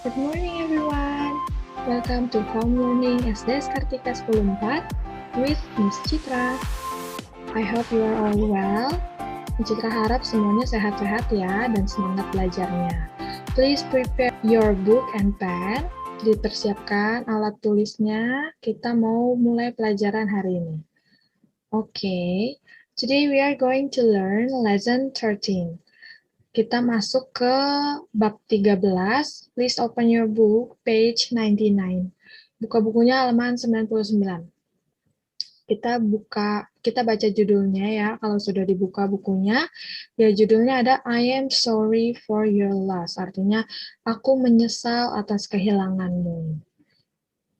Good morning everyone. Welcome to Home Learning SDS Kartika 14 with Miss Citra. I hope you are all well. Miss Citra harap semuanya sehat-sehat ya dan semangat belajarnya. Please prepare your book and pen. Dipersiapkan alat tulisnya. Kita mau mulai pelajaran hari ini. Okay, today we are going to learn lesson 13. Kita masuk ke bab 13. Please open your book, page 99. Buka bukunya halaman 99. Kita baca judulnya ya. Kalau sudah dibuka bukunya, ya judulnya ada I am sorry for your loss. Artinya, aku menyesal atas kehilanganmu.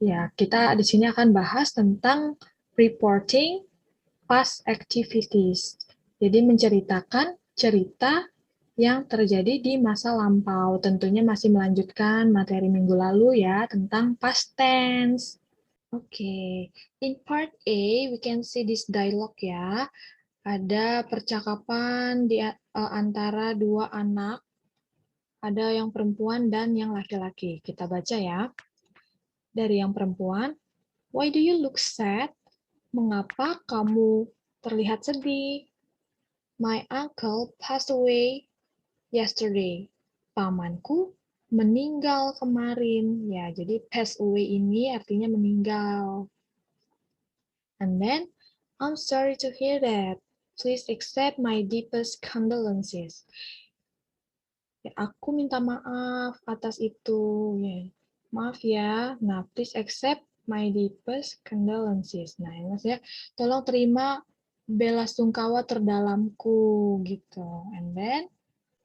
Ya, kita di sini akan bahas tentang reporting past activities. Jadi menceritakan cerita yang terjadi di masa lampau. Tentunya masih melanjutkan materi minggu lalu ya, tentang past tense. Oke, in part A, we can see this dialogue ya. Ada percakapan di antara dua anak, ada yang perempuan dan yang laki-laki. Kita baca ya. Dari yang perempuan, why do you look sad? Mengapa kamu terlihat sedih? My uncle passed away yesterday. Pamanku meninggal kemarin. Ya, jadi pass away ini artinya meninggal. And then, I'm sorry to hear that. Please accept my deepest condolences. Ya, aku minta maaf atas itu. Ya, maaf ya. Nah, please accept my deepest condolences. Nah, ya, Mas ya, tolong terima bela sungkawa terdalamku gitu. And then,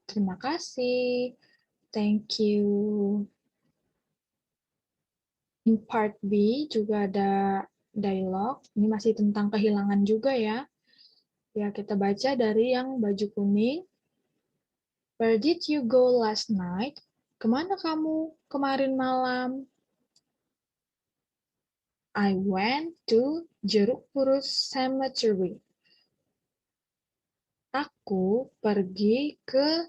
terima kasih. Thank you. In part B juga ada dialog. Ini masih tentang kehilangan juga ya. Ya, kita baca dari yang baju kuning. Where did you go last night? Kemana kamu kemarin malam? I went to Jeruk Purut Cemetery. Aku pergi ke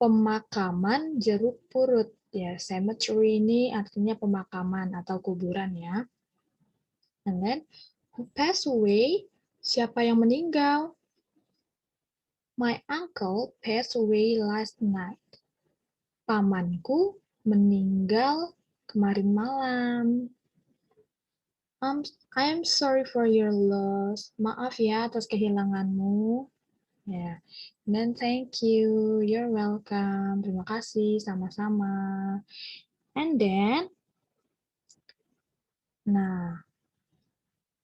pemakaman Jeruk Purut. Ya, cemetery ini artinya pemakaman atau kuburan ya. And then, who passed away? Siapa yang meninggal? My uncle passed away last night. Pamanku meninggal kemarin malam. I am sorry for your loss. Maaf ya atas kehilanganmu. Ya, and then thank you. You're welcome. Terima kasih, sama-sama. And then, nah,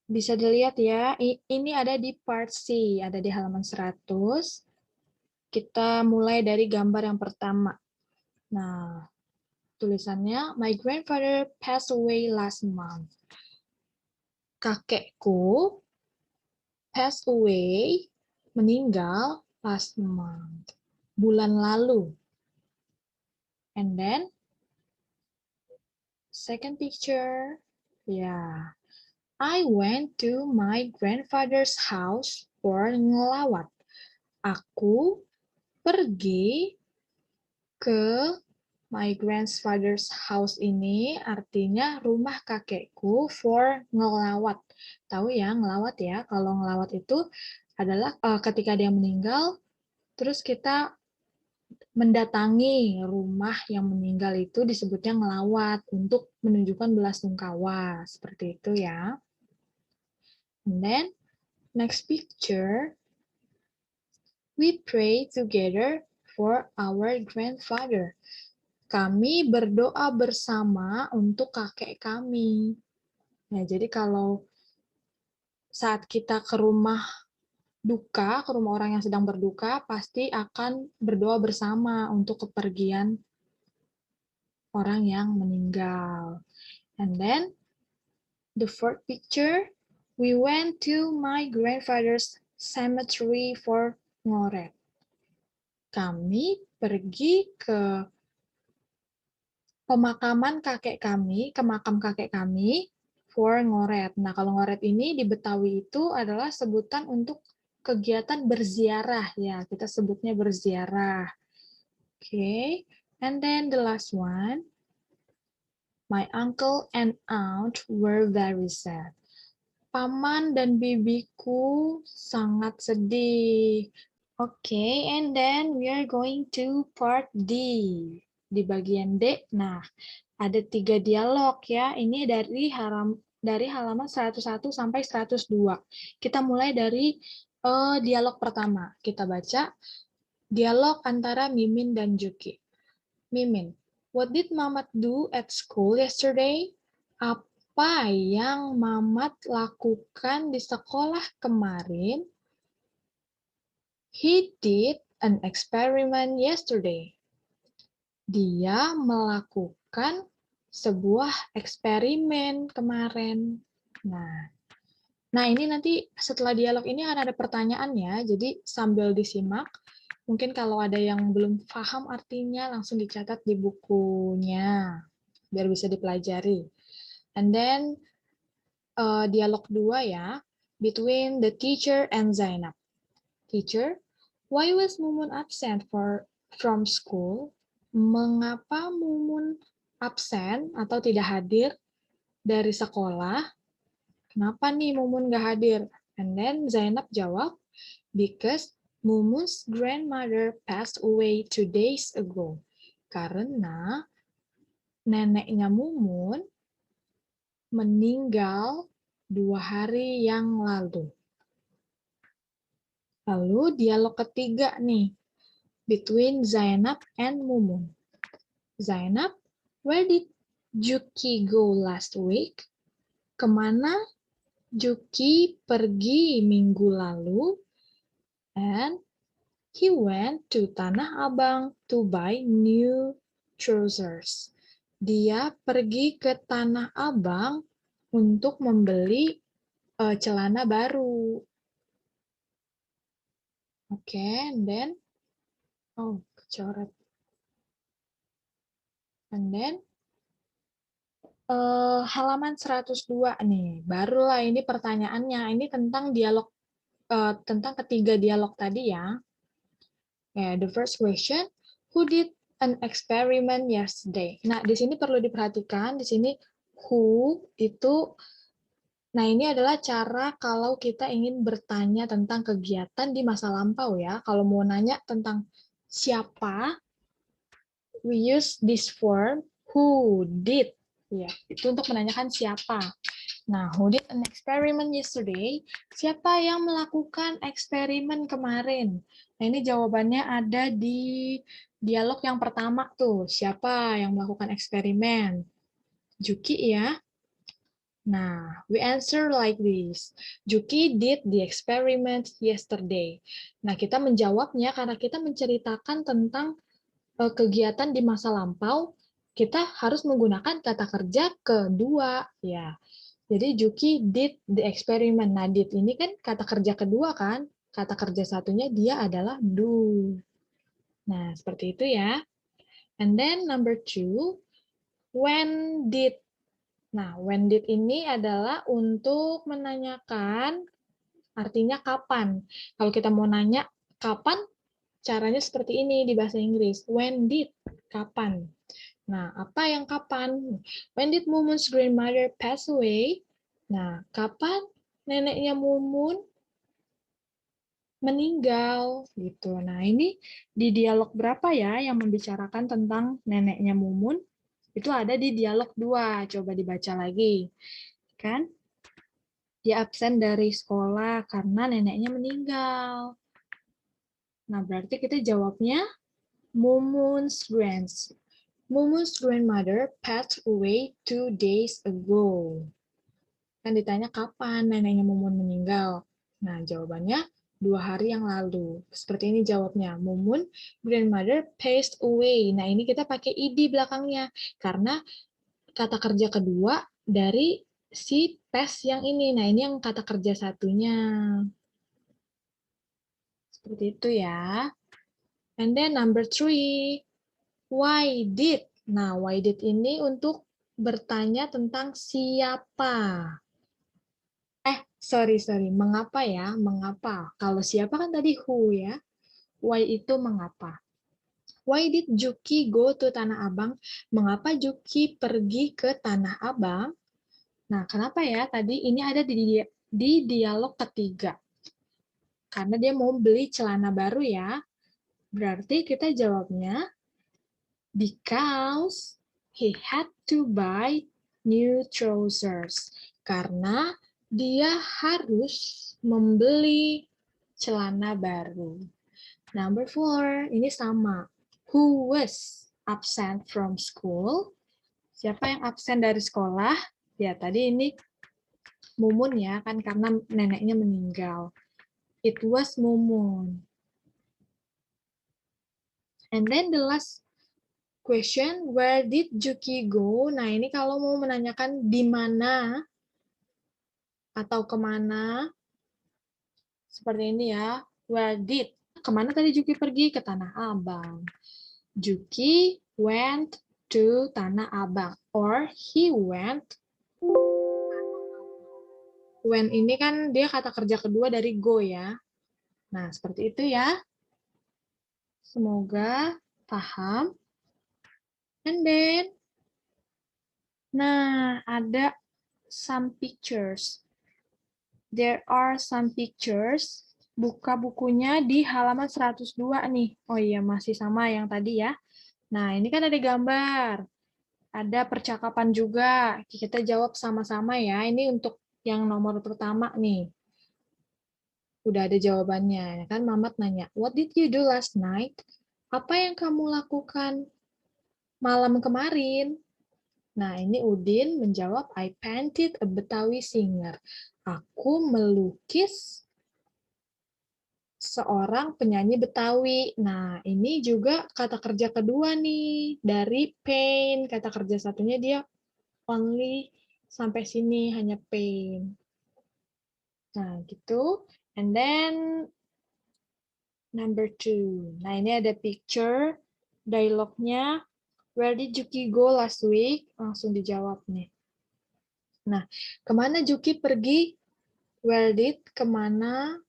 bisa dilihat ya, ini ada di part C, ada di halaman 100. Kita mulai dari gambar yang pertama. Nah, tulisannya, my grandfather passed away last month. Kakekku passed away, meninggal last month, bulan lalu. And then, second picture, yeah. I went to my grandfather's house for ngelawat. Aku pergi ke my grandfather's house ini artinya rumah kakekku for ngelawat. Tahu ya, ngelawat ya. Kalau ngelawat itu adalah ketika dia meninggal, terus kita mendatangi rumah yang meninggal itu disebutnya ngelawat untuk menunjukkan belasungkawa. Seperti itu ya. And then, next picture, we pray together for our grandfather. Kami berdoa bersama untuk kakek kami. Nah, jadi kalau saat kita ke rumah duka, ke rumah orang yang sedang berduka, pasti akan berdoa bersama untuk kepergian orang yang meninggal. And then, the fourth picture, we went to my grandfather's cemetery for ngoret. Kami pergi ke pemakaman kakek kami, ke makam kakek kami, for ngoret. Nah, kalau ngoret ini di Betawi itu adalah sebutan untuk kegiatan berziarah ya, kita sebutnya berziarah. Oke. And then the last one, my uncle and aunt were very sad. Paman dan bibiku sangat sedih. Okay, and then we are going to part D. Di bagian D, nah, ada 3 dialog ya. Ini dari halaman 101 sampai 102. Kita mulai dari dialog pertama. Kita baca dialog antara Mimin dan Juki. Mimin, what did Mamat do at school yesterday? Apa yang Mamat lakukan di sekolah kemarin? He did an experiment yesterday. Dia melakukan sebuah eksperimen kemarin. Nah, ini nanti setelah dialog ini akan ada pertanyaan ya, jadi sambil disimak. Mungkin kalau ada yang belum paham artinya, langsung dicatat di bukunya, biar bisa dipelajari. And then, dialog 2 ya, between the teacher and Zainab. Teacher, why was Mumun absent from school? Mengapa Mumun absen atau tidak hadir dari sekolah? Kenapa nih Mumun nggak hadir? And then Zainab jawab, because Mumun's grandmother passed away 2 days ago. Karena neneknya Mumun meninggal 2 hari yang lalu. Lalu dialog ketiga nih, between Zainab and Mumun. Zainab, where did Juki go last week? Kemana Juki pergi minggu lalu? And he went to Tanah Abang to buy new trousers. Dia pergi ke Tanah Abang untuk membeli celana baru. Oke, and then, oh, kecoret. And then, halaman 102 nih, barulah ini pertanyaannya. Ini tentang dialog, tentang ketiga dialog tadi ya. The first question, who did an experiment yesterday? Nah, di sini perlu diperhatikan, di sini who itu, nah ini adalah cara kalau kita ingin bertanya tentang kegiatan di masa lampau ya. Kalau mau nanya tentang siapa, we use this form, who did. Ya, itu untuk menanyakan siapa. Nah, who did an experiment yesterday? Siapa yang melakukan eksperimen kemarin? Nah, ini jawabannya ada di dialog yang pertama tuh. Siapa yang melakukan eksperimen? Juki ya. Nah, we answer like this. Juki did the experiment yesterday. Nah, kita menjawabnya karena kita menceritakan tentang kegiatan di masa lampau, kita harus menggunakan kata kerja kedua. Ya, jadi Juki did the experiment. Nah, did ini kan kata kerja kedua kan? Kata kerja satunya dia adalah do. Nah, seperti itu ya. And then number 2, when did. Nah, when did ini adalah untuk menanyakan artinya kapan. Kalau kita mau nanya kapan, caranya seperti ini di bahasa Inggris. When did, kapan. Nah, apa yang kapan? When did Mumun's grandmother pass away? Nah, kapan neneknya Mumun meninggal? Gitu. Nah, ini di dialog berapa ya yang membicarakan tentang neneknya Mumun? Itu ada di dialog 2. Coba dibaca lagi. Kan? Dia absen dari sekolah karena neneknya meninggal. Nah, berarti kita jawabnya Mumun's grandmother passed away 2 days ago. Kan ditanya kapan neneknya Mumun meninggal. Nah, jawabannya 2 hari yang lalu. Seperti ini jawabnya. Mumun grandmother passed away. Nah, ini kita pakai ed belakangnya. Karena kata kerja kedua dari si pass yang ini. Nah, ini yang kata kerja satunya. Seperti itu ya. And then number 3. Why did? Nah, why did ini untuk bertanya tentang siapa. Sorry. Mengapa ya? Mengapa? Kalau siapa kan tadi who ya. Why itu mengapa. Why did Juki go to Tanah Abang? Mengapa Juki pergi ke Tanah Abang? Nah, kenapa ya? Tadi ini ada di dialog ketiga. Karena dia mau beli celana baru ya. Berarti kita jawabnya, because he had to buy new trousers. Karena dia harus membeli celana baru. Number 4, ini sama. Who was absent from school? Siapa yang absen dari sekolah? Ya, tadi ini Mumun ya, kan karena neneknya meninggal. It was Mumun. And then the last question, where did Juki go? Nah, ini kalau mau menanyakan di mana atau kemana, seperti ini ya. Where did? Kemana tadi Juki pergi? Ke Tanah Abang. Juki went to Tanah Abang. Or he went. When ini kan dia kata kerja kedua dari go ya. Nah, seperti itu ya. Semoga paham. And then, nah, ada some pictures. There are some pictures. Buka bukunya di halaman 102 nih. Oh iya, masih sama yang tadi ya. Nah, ini kan ada gambar. Ada percakapan juga. Kita jawab sama-sama ya. Ini untuk yang nomor pertama nih. Udah ada jawabannya. Kan Mamat nanya, what did you do last night? Apa yang kamu lakukan malam kemarin? Nah, ini Udin menjawab, I painted a Betawi singer. Aku melukis seorang penyanyi Betawi. Nah, ini juga kata kerja kedua nih, dari paint. Kata kerja satunya dia only sampai sini, hanya paint. Nah, gitu. And then, number 2. Nah, ini ada picture, dialognya, where did Juki go last week? Langsung dijawab nih. Nah, kemana Juki pergi? Where did, kemana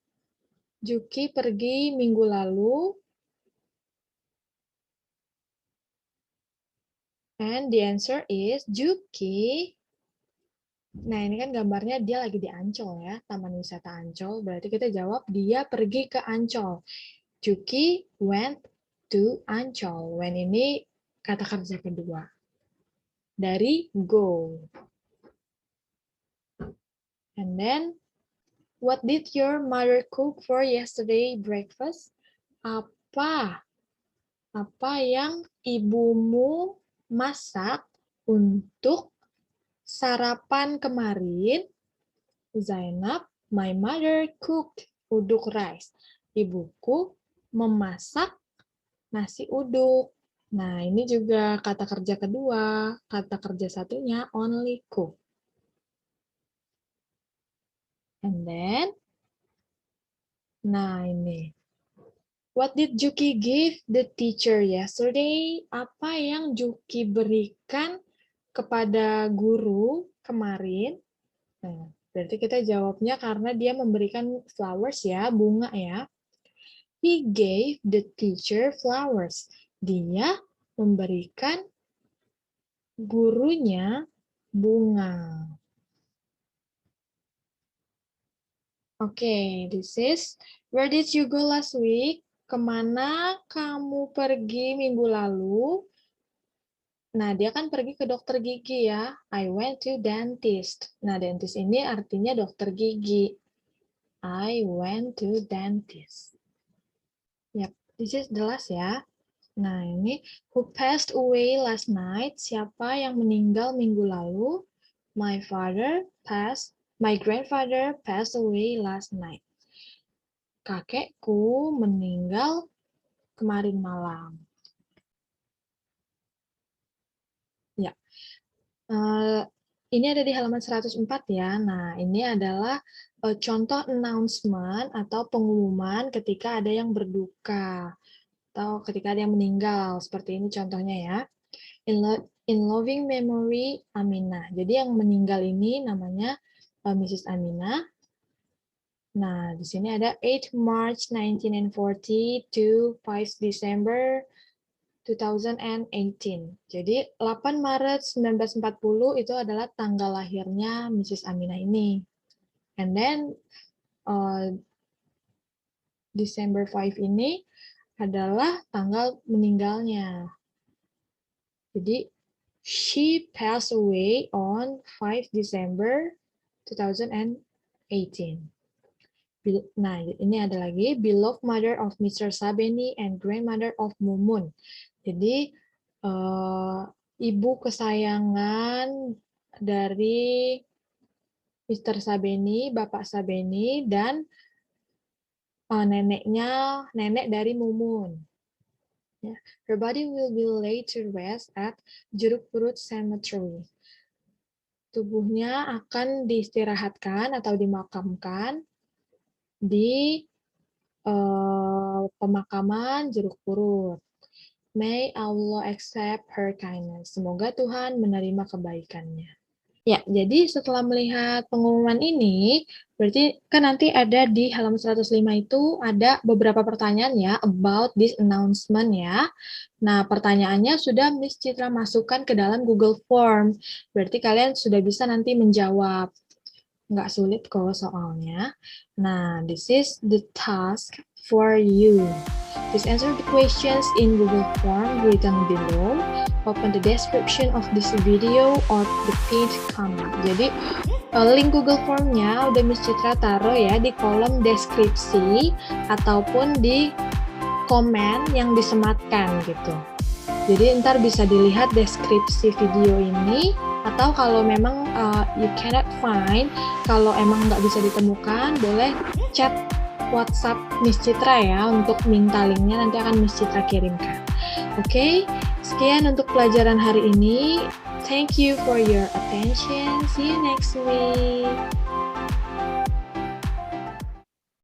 Juki pergi minggu lalu? And the answer is Juki. Nah, ini kan gambarnya dia lagi di Ancol ya, Taman Wisata Ancol. Berarti kita jawab dia pergi ke Ancol. Juki went to Ancol. When ini kata kerja kedua. Dari go. And then, what did your mother cook for yesterday breakfast? Apa yang ibumu masak untuk sarapan kemarin? Zainab, my mother cooked uduk rice. Ibuku memasak nasi uduk. Nah, ini juga kata kerja kedua. Kata kerja satunya only cook. And then, nah ini. What did Juki give the teacher yesterday? Apa yang Juki berikan kepada guru kemarin? Nah, berarti kita jawabnya karena dia memberikan flowers ya, bunga ya. He gave the teacher flowers. Dia memberikan gurunya bunga. Oke, this is, where did you go last week? Kemana kamu pergi minggu lalu? Nah, dia kan pergi ke dokter gigi ya. I went to dentist. Nah, dentist ini artinya dokter gigi. I went to dentist. Yap, this is the last ya. Nah, ini who passed away last night? Siapa yang meninggal minggu lalu? My grandfather passed away last night. Kakekku meninggal kemarin malam. Ya. Ini ada di halaman 104 ya. Nah, ini adalah contoh announcement atau pengumuman ketika ada yang berduka atau ketika ada yang meninggal. Seperti ini contohnya ya. In loving memory Aminah. Jadi yang meninggal ini namanya Mrs. Aminah. Nah, di sini ada 8 March 1940 to 5 December 2018. Jadi 8 Maret 1940 itu adalah tanggal lahirnya Mrs. Aminah ini. And then December 5 ini adalah tanggal meninggalnya. Jadi she passed away on 5 December 2018. Nah, ini ada lagi, beloved mother of Mr. Sabeni and grandmother of Mumun. Jadi, ibu kesayangan dari Mr. Sabeni, Bapak Sabeni, dan nenek dari Mumun. Her body will be laid to rest at Jeruk Purut Cemetery. Tubuhnya akan diistirahatkan atau dimakamkan di pemakaman Jeruk Purut. May Allah accept her kindness. Semoga Tuhan menerima kebaikannya. Ya, jadi setelah melihat pengumuman ini, berarti kan nanti ada di halaman 105 itu ada beberapa pertanyaan ya about this announcement ya. Nah, pertanyaannya sudah Miss Citra masukkan ke dalam Google Form. Berarti kalian sudah bisa nanti menjawab. Nggak sulit kok soalnya. Nah, this is the task for you. Please answer the questions in Google Form written below. Open the description of this video or the pinned comment. Jadi, link Google Form-nya udah Miss Citra taruh ya di kolom deskripsi ataupun di komen yang disematkan gitu. Jadi ntar bisa dilihat deskripsi video ini, atau kalau memang you cannot find, kalau emang nggak bisa ditemukan, boleh chat WhatsApp Miss Citra ya untuk minta linknya, nanti akan Miss Citra kirimkan. Oke, sekian untuk pelajaran hari ini. Thank you for your attention. See you next week.